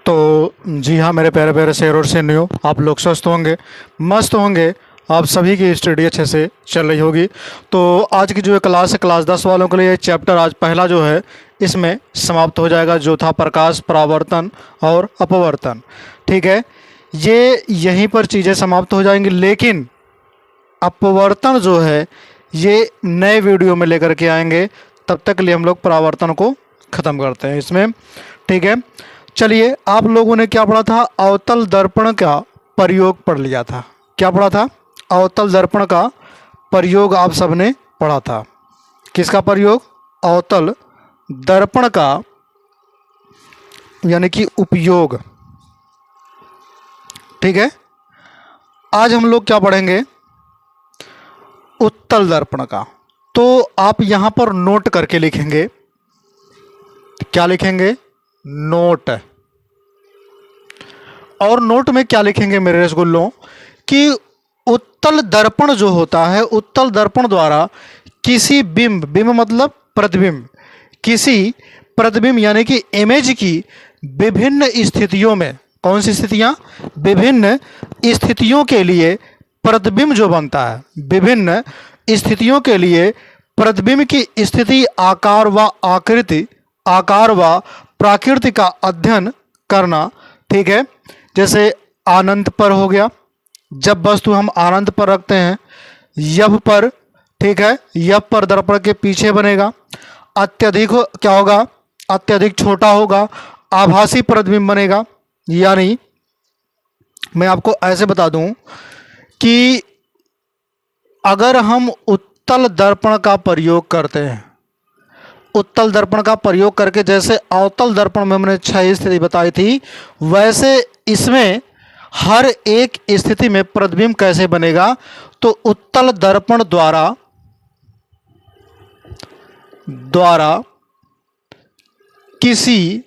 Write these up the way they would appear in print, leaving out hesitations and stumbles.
तो जी हाँ मेरे प्यारे प्यारे शेर और शेरनियों, आप लोग स्वस्थ होंगे, मस्त होंगे। आप सभी की स्टडी अच्छे से चल रही होगी। तो आज की जो ये क्लास है, क्लास 10 वालों के लिए चैप्टर आज पहला जो है इसमें समाप्त हो जाएगा, जो था प्रकाश, परावर्तन और अपवर्तन। ठीक है, ये यहीं पर चीज़ें समाप्त हो जाएंगी, लेकिन अपवर्तन जो है ये नए वीडियो में लेकर के आएंगे। तब तक के लिए हम लोग परावर्तन को ख़त्म करते हैं इसमें। ठीक है, चलिए, आप लोगों ने क्या पढ़ा था? अवतल दर्पण का प्रयोग पढ़ लिया था। क्या पढ़ा था? अवतल दर्पण का प्रयोग आप सबने पढ़ा था। किसका प्रयोग? अवतल दर्पण का, यानी कि उपयोग। ठीक है, आज हम लोग क्या पढ़ेंगे? उत्तल दर्पण का। तो आप यहां पर नोट करके लिखेंगे। क्या लिखेंगे? नोट। और नोट में क्या लिखेंगे मेरे रसगुल्लों? कि उत्तल दर्पण जो होता है, उत्तल दर्पण द्वारा किसी बिंब, बिंब मतलब प्रतिबिंब, किसी प्रतिबिंब यानी कि इमेज की विभिन्न स्थितियों में, कौन सी स्थितियां? विभिन्न स्थितियों के लिए प्रतिबिंब जो बनता है, विभिन्न स्थितियों के लिए प्रतिबिंब की स्थिति, आकार व आकृति, आकार व प्राकृति का अध्ययन करना। ठीक है, जैसे अनंत पर हो गया, जब वस्तु हम अनंत पर रखते हैं, यव पर। ठीक है, यव पर दर्पण के पीछे बनेगा। अत्यधिक क्या होगा? अत्यधिक छोटा होगा, आभासी प्रतिबिंब बनेगा। यानी मैं आपको ऐसे बता दूं कि अगर हम उत्तल दर्पण का प्रयोग करते हैं, उत्तल दर्पण का प्रयोग करके, जैसे अवतल दर्पण में हमने 6 स्थिति बताई थी, वैसे इसमें हर एक स्थिति में प्रतिबिंब कैसे बनेगा? तो उत्तल दर्पण द्वारा किसी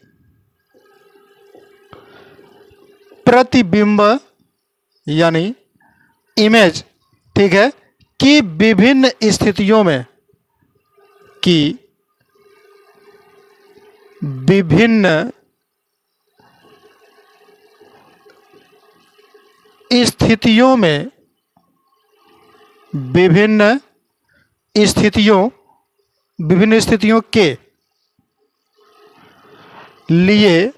प्रतिबिंब यानी इमेज, ठीक है, कि विभिन्न स्थितियों में, की विभिन्न स्थितियों में, विभिन्न स्थितियों के लिए,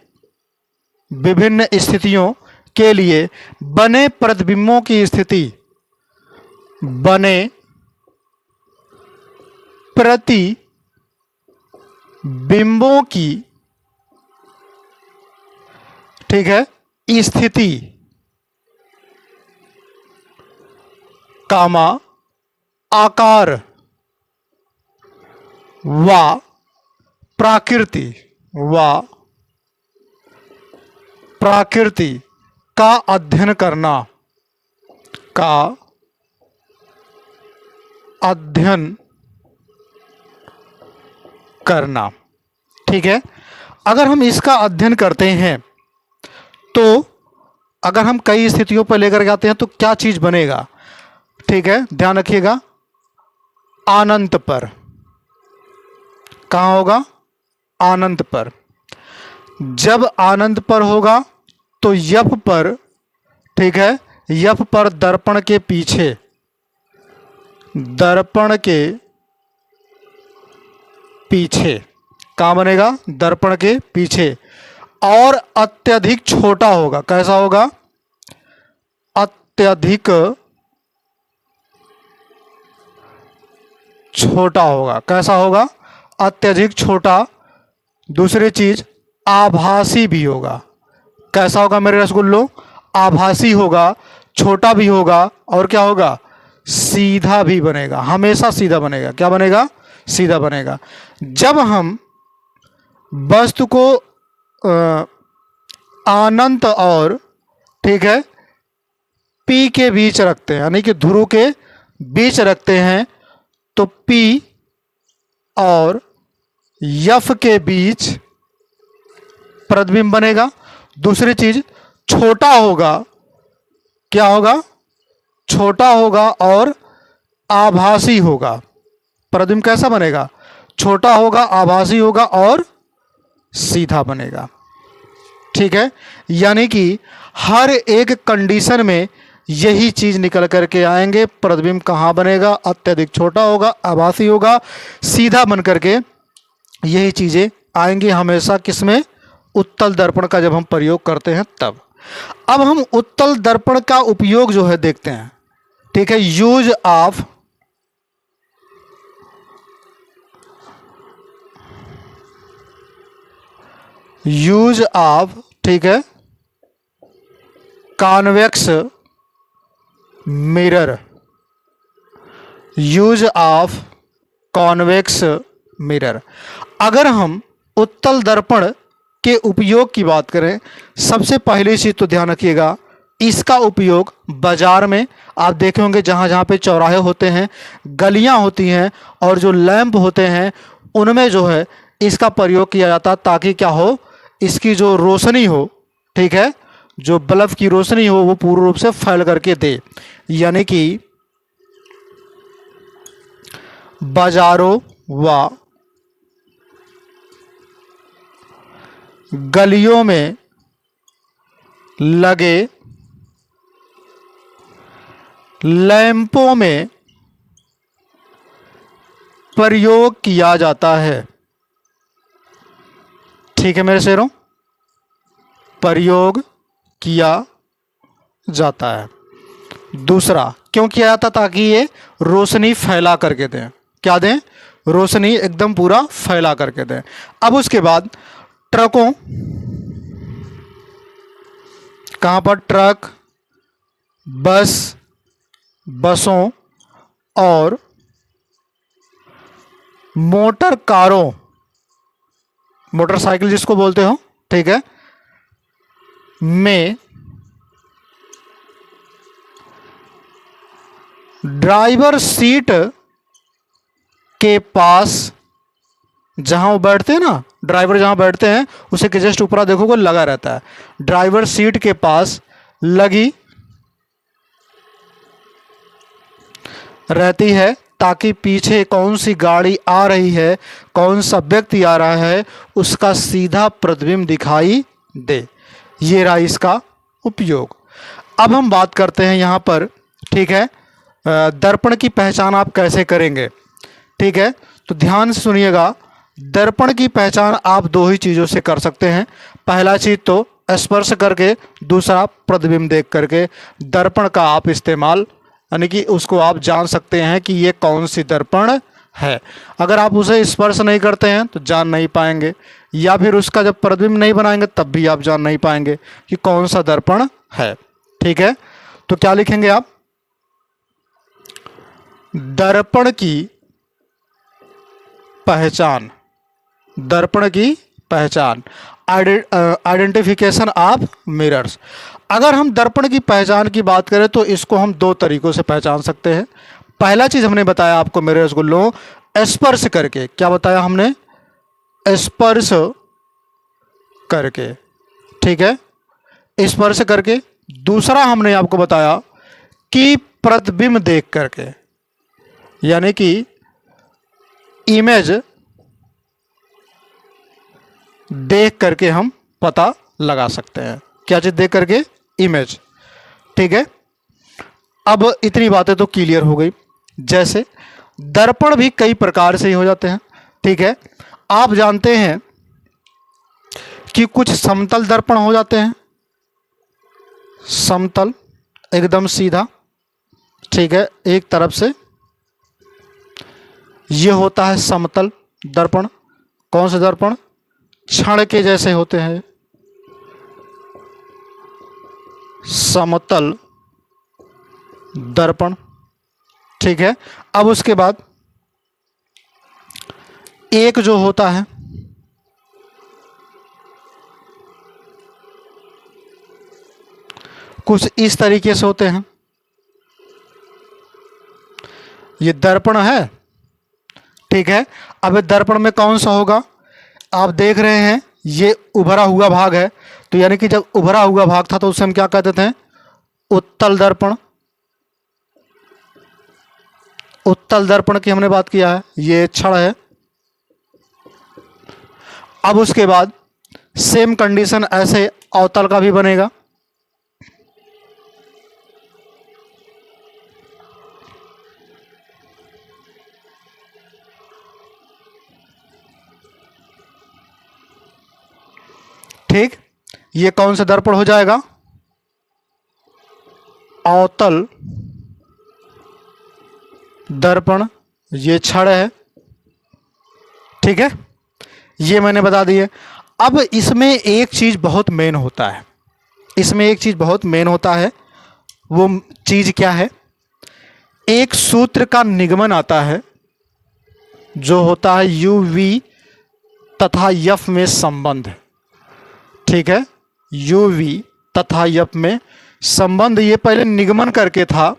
विभिन्न स्थितियों के लिए बने प्रतिबिंबों की स्थिति, बने प्रतिबिंबों की, ठीक है, स्थिति, कामा आकार व प्राकृति का अध्ययन करना। ठीक है, अगर हम इसका अध्ययन करते हैं तो अगर हम कई स्थितियों पर लेकर के आते हैं तो क्या चीज बनेगा? ठीक है, ध्यान रखिएगा। अनंत पर कहाँ होगा? अनंत पर। जब अनंत पर होगा तो यफ पर, ठीक है, यफ पर दर्पण के पीछे, दर्पण के पीछे कहाँ बनेगा? दर्पण के पीछे। और अत्यधिक छोटा होगा। कैसा होगा? अत्यधिक छोटा होगा। कैसा होगा? अत्यधिक छोटा। दूसरी चीज, आभासी भी होगा। कैसा होगा मेरे रसगुल्लो? आभासी होगा, छोटा भी होगा, और क्या होगा? सीधा भी बनेगा। हमेशा सीधा बनेगा। क्या बनेगा? सीधा बनेगा। जब हम वस्तु को अनंत और, ठीक है, पी के बीच रखते हैं, यानी कि ध्रुव के बीच रखते हैं, तो पी और यफ के बीच प्रतिबिंब बनेगा। दूसरी चीज, छोटा होगा। क्या होगा? छोटा होगा और आभासी होगा। प्रतिबिंब कैसा बनेगा? छोटा होगा, आभासी होगा और सीधा बनेगा। ठीक है, यानी कि हर एक कंडीशन में यही चीज निकल करके आएंगे। प्रतिबिंब कहाँ बनेगा? अत्यधिक छोटा होगा, आभासी होगा, सीधा बन करके यही चीजें आएंगी हमेशा किसमें? उत्तल दर्पण का जब हम प्रयोग करते हैं तब। अब हम उत्तल दर्पण का उपयोग जो है देखते हैं, ठीक है। यूज ऑफ, ठीक है, convex mirror, use of convex mirror. अगर हम उत्तल दर्पण के उपयोग की बात करें, सबसे पहली चीज तो ध्यान रखिएगा, इसका उपयोग बाजार में आप देखे होंगे, जहाँ जहाँ पे चौराहे होते हैं, गलियाँ होती हैं और जो लैंप होते हैं उनमें जो है इसका प्रयोग किया जाता है, ताकि क्या हो, इसकी जो रोशनी हो, ठीक है, जो बल्ब की रोशनी हो वो पूर्ण रूप से फैल करके दे। यानी कि बाजारों व गलियों में लगे लैंपों में प्रयोग किया जाता है, ठीक है मेरे शेरों, प्रयोग किया जाता है। दूसरा क्यों किया जाता? ताकि ये रोशनी फैला करके दें। क्या दें? रोशनी एकदम पूरा फैला करके दें। अब उसके बाद ट्रकों, कहां पर? ट्रक, बसों और मोटर कारों, मोटरसाइकिल जिसको बोलते हो, ठीक है, में ड्राइवर सीट के पास, जहां वो बैठते हैं ना, ड्राइवर जहां बैठते हैं उसे के जस्ट ऊपर देखोगे लगा रहता है, ड्राइवर सीट के पास लगी रहती है, ताकि पीछे कौन सी गाड़ी आ रही है, कौन सा व्यक्ति आ रहा है, उसका सीधा प्रतिबिंब दिखाई दे। ये रहा इसका उपयोग। अब हम बात करते हैं यहाँ पर, ठीक है, दर्पण की पहचान आप कैसे करेंगे, ठीक है। तो ध्यान से सुनिएगा, दर्पण की पहचान आप दो ही चीज़ों से कर सकते हैं। पहला चीज़ तो स्पर्श करके, दूसरा प्रतिबिंब देख करके। दर्पण का आप इस्तेमाल, यानी कि उसको आप जान सकते हैं कि ये कौन सी दर्पण है। अगर आप उसे स्पर्श नहीं करते हैं तो जान नहीं पाएंगे, या फिर उसका जब प्रतिबिंब नहीं बनाएंगे तब भी आप जान नहीं पाएंगे कि कौन सा दर्पण है, ठीक है। तो क्या लिखेंगे आप? दर्पण की पहचान, दर्पण की पहचान, आइडेंटिफिकेशन ऑफ मिरर्स। अगर हम दर्पण की पहचान की बात करें तो इसको हम दो तरीकों से पहचान सकते हैं। पहला चीज हमने बताया आपको मेरे रसगुल्लों, स्पर्श करके। क्या बताया हमने? स्पर्श करके, ठीक है, स्पर्श करके। दूसरा हमने आपको बताया कि प्रतिबिंब देख करके, यानी कि इमेज देख करके हम पता लगा सकते हैं। क्या चीज देख करके? इमेज, ठीक है। अब इतनी बातें तो क्लियर हो गई। जैसे दर्पण भी कई प्रकार से ही हो जाते हैं, ठीक है। आप जानते हैं कि कुछ समतल दर्पण हो जाते हैं, समतल एकदम सीधा, ठीक है, एक तरफ से। ये होता है समतल दर्पण। कौन से दर्पण? क्षण के जैसे होते हैं, समतल दर्पण, ठीक है। अब उसके बाद एक जो होता है कुछ इस तरीके से होते हैं। ये दर्पण है, ठीक है। अब दर्पण में कौन सा होगा? आप देख रहे हैं ये उभरा हुआ भाग है, तो यानी कि जब उभरा हुआ भाग था तो उसे हम क्या कहते थे? उत्तल दर्पण। उत्तल दर्पण की हमने बात किया है, ये क्षण है। अब उसके बाद सेम कंडीशन ऐसे अवतल का भी बनेगा। ठीक, ये कौन सा दर्पण हो जाएगा? अवतल दर्पण, ये छड़ है। ठीक है, ये मैंने बता दिए। अब इसमें एक चीज बहुत मेन होता है, इसमें एक चीज बहुत मेन होता है। वो चीज क्या है? एक सूत्र का निगमन आता है जो होता है यू वी तथा यफ में संबंध। ठीक है, यू वी तथा यफ में संबंध, ये पहले निगमन करके था।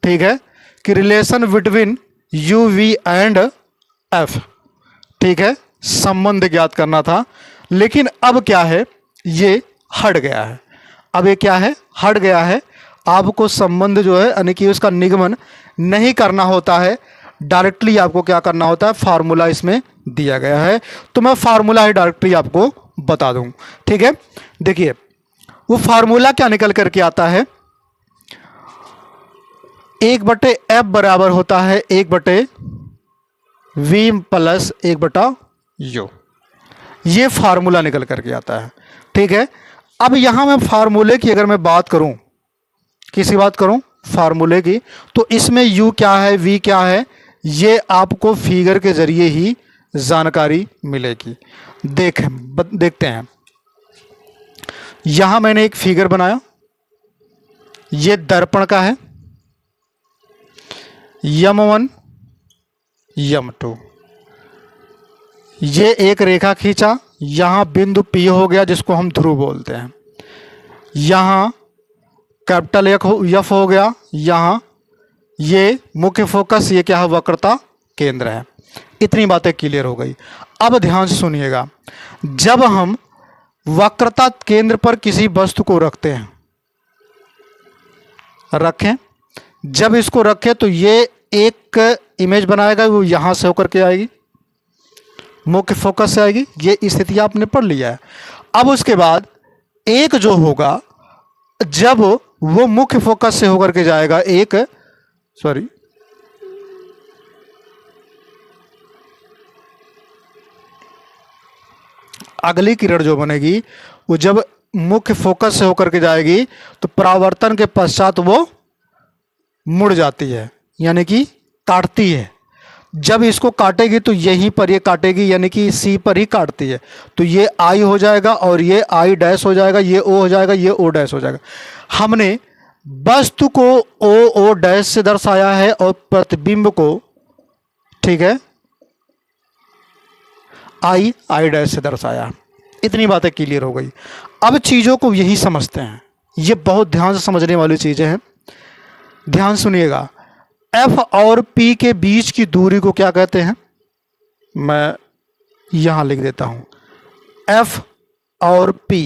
ठीक है, कि relation between U V and F. ठीक है, संबंध ज्ञात करना था, लेकिन अब क्या है, ये हट गया है। अब ये क्या है, हट गया है। आपको संबंध जो है यानी कि उसका निगमन नहीं करना होता है, डायरेक्टली आपको क्या करना होता है, फार्मूला इसमें दिया गया है। तो मैं फार्मूला ही डायरेक्टली आपको बता दूं। ठीक है, देखिए वो फार्मूला क्या निकल करके आता है, 1/f बराबर होता है 1/v प्लस 1/u। ये फार्मूला निकल करके आता है। ठीक है, अब यहां मैं फार्मूले की अगर मैं बात करूं, किसी बात करूं फार्मूले की, तो इसमें u क्या है, v क्या है, ये आपको फिगर के जरिए ही जानकारी मिलेगी। देखते हैं। यहां मैंने एक फिगर बनाया, ये दर्पण का है, यम1 यम2, ये एक रेखा खींचा, यहां बिंदु P हो गया जिसको हम ध्रुव बोलते हैं, यहां कैपिटल एफ हो गया, यहां ये मुख्य फोकस, ये क्या है, वक्रता केंद्र है। इतनी बातें क्लियर हो गई। अब ध्यान से सुनिएगा, जब हम वक्रता केंद्र पर किसी वस्तु को रखते हैं, रखें, जब इसको रखें तो ये एक इमेज बनाएगा, वो यहां से होकर के आएगी, मुख्य फोकस से आएगी। ये स्थिति आपने पढ़ लिया है। अब उसके बाद एक जो होगा, जब वो मुख्य फोकस से होकर के जाएगा, एक सॉरी अगली किरण जो बनेगी वो जब मुख्य फोकस से होकर के जाएगी तो परावर्तन के पश्चात वो मुड़ जाती है, यानी कि काटती है। जब इसको काटेगी तो यहीं पर ये काटेगी, यानी कि सी पर ही काटती है। तो ये आई हो जाएगा और ये आई डैश हो जाएगा, ये ओ हो जाएगा, ये ओ डैश हो जाएगा। हमने वस्तु को ओ डैश से दर्शाया है और प्रतिबिंब को, ठीक है, आई डैश से दर्शाया। इतनी बातें क्लियर हो गई। अब चीज़ों को यही समझते हैं, ये बहुत ध्यान से समझने वाली चीज़ें हैं। ध्यान सुनिएगा, F और P के बीच की दूरी को क्या कहते हैं, मैं यहां लिख देता हूं। F और P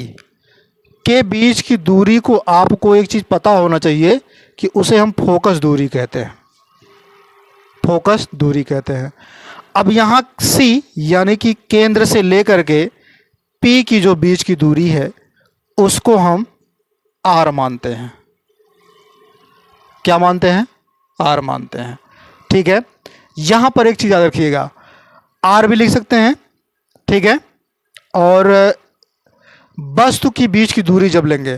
के बीच की दूरी को आपको एक चीज पता होना चाहिए कि उसे हम फोकस दूरी कहते हैं, फोकस दूरी कहते हैं। अब यहां C यानी कि केंद्र से लेकर के P की जो बीच की दूरी है उसको हम R मानते हैं। क्या मानते हैं, R मानते हैं। ठीक है, यहां पर एक चीज याद रखिएगा, R भी लिख सकते हैं, ठीक है। और वस्तु की बीच की दूरी जब लेंगे,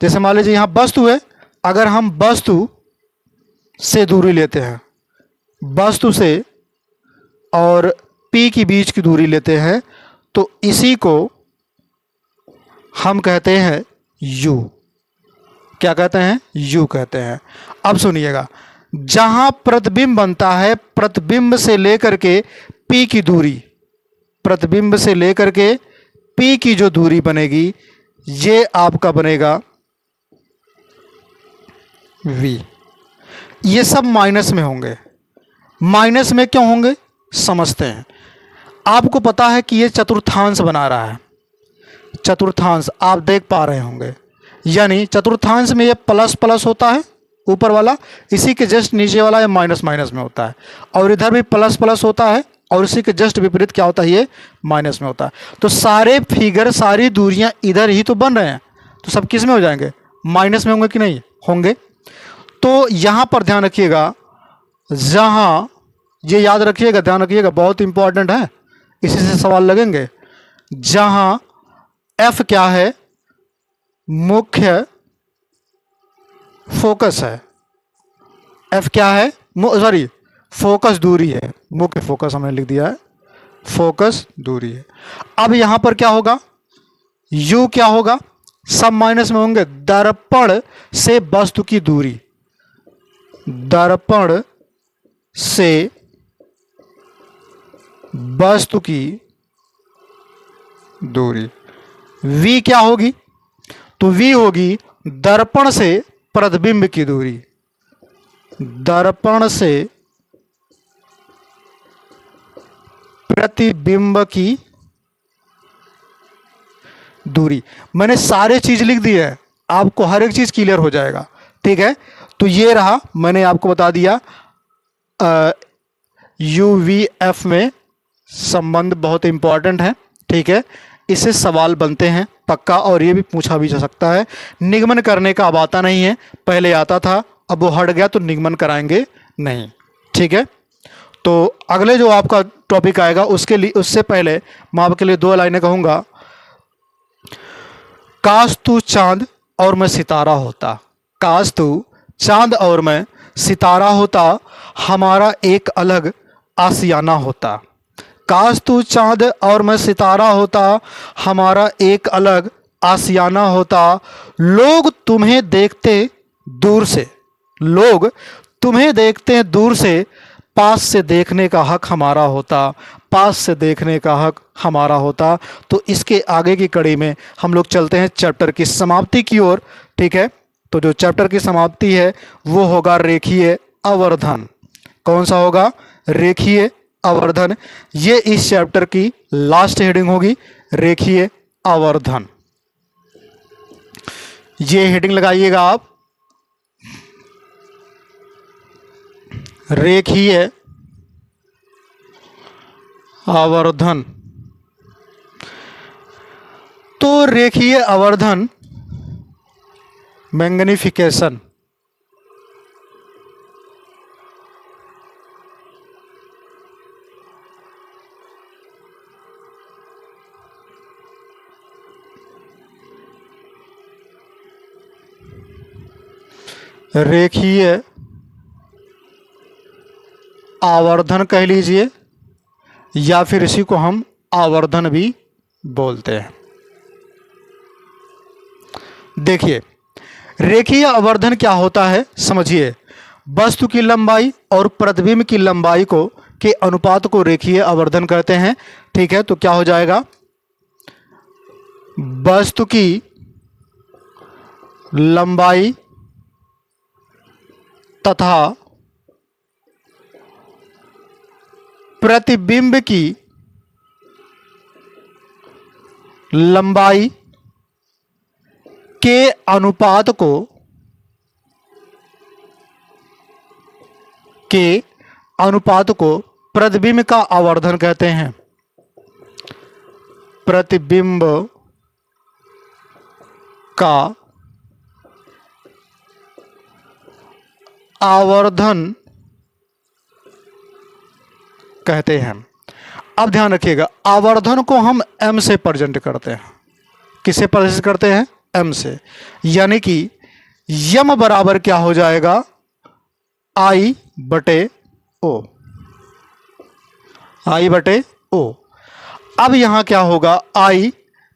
जैसे मान लीजिए यहां वस्तु है, अगर हम वस्तु से दूरी लेते हैं, वस्तु से और P की बीच की दूरी लेते हैं, तो इसी को हम कहते हैं U। क्या कहते हैं, U कहते हैं। अब सुनिएगा, जहां प्रतिबिंब बनता है, प्रतिबिंब से लेकर के P की दूरी, प्रतिबिंब से लेकर के P की जो दूरी बनेगी, ये आपका बनेगा V। ये सब माइनस में होंगे। माइनस में क्यों होंगे, समझते हैं। आपको पता है कि ये चतुर्थांश बना रहा है, चतुर्थांश आप देख पा रहे होंगे, यानी चतुर्थांश में ये प्लस प्लस होता है ऊपर वाला, इसी के जस्ट नीचे वाला ये माइनस माइनस में होता है, और इधर भी प्लस प्लस होता है और उसी के जस्ट विपरीत क्या होता है, ये माइनस में होता है। तो सारे फिगर, सारी दूरियां इधर ही तो बन रहे हैं, तो सब किस में हो जाएंगे, माइनस में होंगे कि नहीं होंगे। तो यहां पर ध्यान रखिएगा, जहां, ये याद रखिएगा, ध्यान रखिएगा, बहुत इंपॉर्टेंट है, इसी से सवाल लगेंगे। जहां एफ क्या है, मुख्य फोकस है, एफ क्या है, सॉरी फोकस दूरी है, मुख्य फोकस हमने लिख दिया है, फोकस दूरी है। अब यहां पर क्या होगा, यू क्या होगा, सब माइनस में होंगे, दर्पण से वस्तु की दूरी, दर्पण से वस्तु की दूरी। v क्या होगी, तो v होगी दर्पण से प्रतिबिंब की दूरी, दर्पण से प्रतिबिंब की दूरी। मैंने सारे चीज लिख दी है, आपको हर एक चीज क्लियर हो जाएगा, ठीक है। तो ये रहा, मैंने आपको बता दिया UVF में संबंध बहुत इंपॉर्टेंट है, ठीक है। इससे सवाल बनते हैं पक्का, और ये भी पूछा भी जा सकता है। निगमन करने का अब आता नहीं है, पहले आता था, अब वो हट गया, तो निगमन कराएंगे नहीं, ठीक है। तो अगले जो आपका टॉपिक आएगा उसके लिए, उससे पहले मैं आपके लिए 2 लाइनें कहूंगा। काश तू चांद और मैं सितारा होता, काश तू चांद और मैं सितारा होता, हमारा एक अलग आशियाना होता। काश तू चांद और मैं सितारा होता, हमारा एक अलग आशियाना होता। लोग तुम्हें देखते दूर से, लोग तुम्हें देखते दूर से, पास से देखने का हक हमारा होता, पास से देखने का हक हमारा होता। तो इसके आगे की कड़ी में हम लोग चलते हैं चैप्टर की समाप्ति की ओर, ठीक है। तो जो चैप्टर की समाप्ति है वो होगा रेखीय आवर्धन। कौन सा होगा, रेखीय आवर्धन। ये इस चैप्टर की लास्ट हेडिंग होगी, रेखीय आवर्धन। ये हेडिंग लगाइएगा आप, रेखीय आवर्धन। तो रेखीय आवर्धन, मैग्निफिकेशन, रेखीय आवर्धन कह लीजिए, या फिर इसी को हम आवर्धन भी बोलते हैं। देखिए रेखीय आवर्धन क्या होता है, समझिए। वस्तु की लंबाई और प्रतिबिंब की लंबाई को के अनुपात को रेखीय आवर्धन कहते हैं, ठीक है। तो क्या हो जाएगा, वस्तु की लंबाई तथा प्रतिबिंब की लंबाई के अनुपात को प्रतिबिंब का आवर्धन कहते हैं। प्रतिबिंब का आवर्धन कहते हैं। अब ध्यान रखिएगा, आवर्धन को हम m से प्रेजेंट करते हैं। किसे प्रेजेंट करते हैं, m से। यानी कि यम बराबर क्या हो जाएगा, I बटे O, I बटे O। अब यहां क्या होगा, I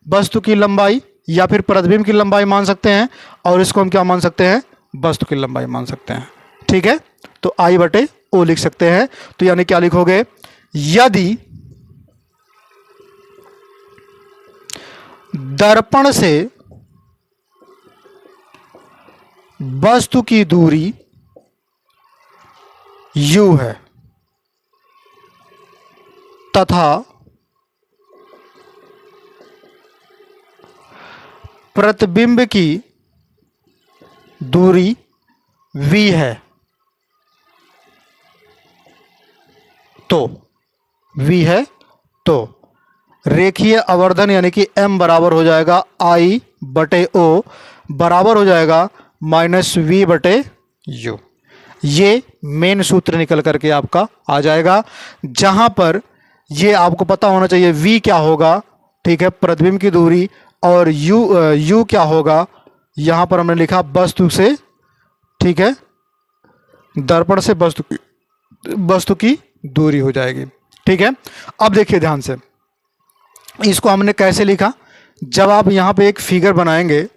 वस्तु की लंबाई या फिर प्रतिबिंब की लंबाई मान सकते हैं, और इसको हम क्या मान सकते हैं, वस्तु की लंबाई मान सकते हैं, ठीक है। तो I बटे O लिख सकते हैं। तो यानी क्या लिखोगे, यदि दर्पण से वस्तु की दूरी u है तथा प्रतिबिंब की दूरी v है, तो v है, तो रेखीय आवर्धन यानी कि m बराबर हो जाएगा I बटे O बराबर हो जाएगा माइनस v बटे u। ये मेन सूत्र निकल करके आपका आ जाएगा, जहां पर ये आपको पता होना चाहिए v क्या होगा, ठीक है, प्रतिबिंब की दूरी, और u क्या होगा, यहां पर हमने लिखा वस्तु से, ठीक है, दर्पण से वस्तु की दूरी हो जाएगी। ठीक है, अब देखिए ध्यान से, इसको हमने कैसे लिखा, जब आप यहाँ पे एक फिगर बनाएंगे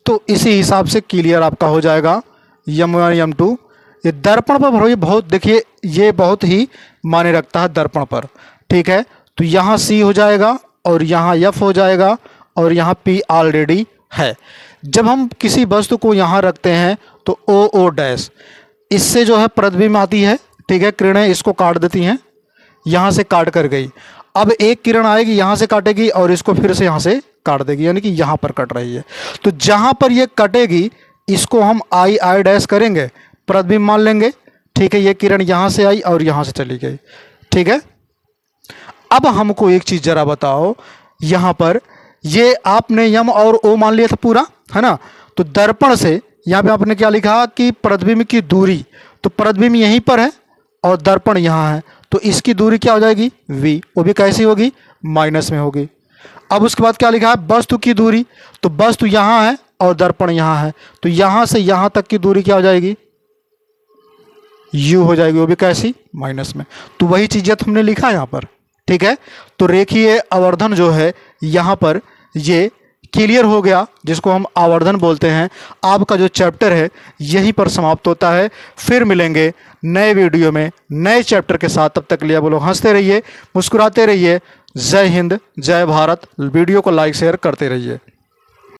तो इसी हिसाब से क्लियर आपका हो जाएगा। M1 M2 ये दर्पण पर भरो, ये बहुत देखिए, ये बहुत ही मायने रखता है दर्पण पर। ठीक है, तो यहाँ C हो जाएगा और यहाँ F हो जाएगा और यहाँ P ऑलरेडी है। जब हम किसी वस्तु को यहाँ रखते हैं तो O डैश, इससे जो है प्रतिबिंब आती है, ठीक है, किरणें इसको काट देती हैं, यहाँ से काट कर गई। अब एक किरण आएगी यहाँ से काटेगी और इसको फिर से यहाँ से काट देगी, यानी कि यहाँ पर कट रही है। तो जहाँ पर ये कटेगी इसको हम I डैश करेंगे, प्रतिबिंब मान लेंगे। ठीक है, ये किरण यहाँ से आई और यहाँ से चली गई। ठीक है, अब हमको एक चीज़ जरा बताओ, यहाँ पर ये आपने M और O मान लिया था पूरा, है ना, तो दर्पण से यहाँ पे आपने क्या लिखा कि प्रतिबिंब की दूरी, तो प्रतिबिंब यहीं पर है और दर्पण यहाँ है, तो इसकी दूरी क्या हो जाएगी v, वो भी कैसी होगी, माइनस में होगी। अब उसके बाद क्या लिखा है, वस्तु की दूरी, तो वस्तु यहाँ है और दर्पण यहाँ है, तो यहाँ से यहाँ तक की दूरी क्या हो जाएगी, u हो जाएगी, वो भी कैसी, माइनस में। तो वही चीज़ हमने लिखा यहाँ पर। ठीक है, तो रेखीय आवर्धन जो है यहाँ पर ये क्लियर हो गया, जिसको हम आवर्धन बोलते हैं। आपका जो चैप्टर है यहीं पर समाप्त होता है। फिर मिलेंगे नए वीडियो में नए चैप्टर के साथ, तब तक के लिए आप लोग हंसते रहिए, मुस्कुराते रहिए। जय हिंद, जय भारत। वीडियो को लाइक शेयर करते रहिए।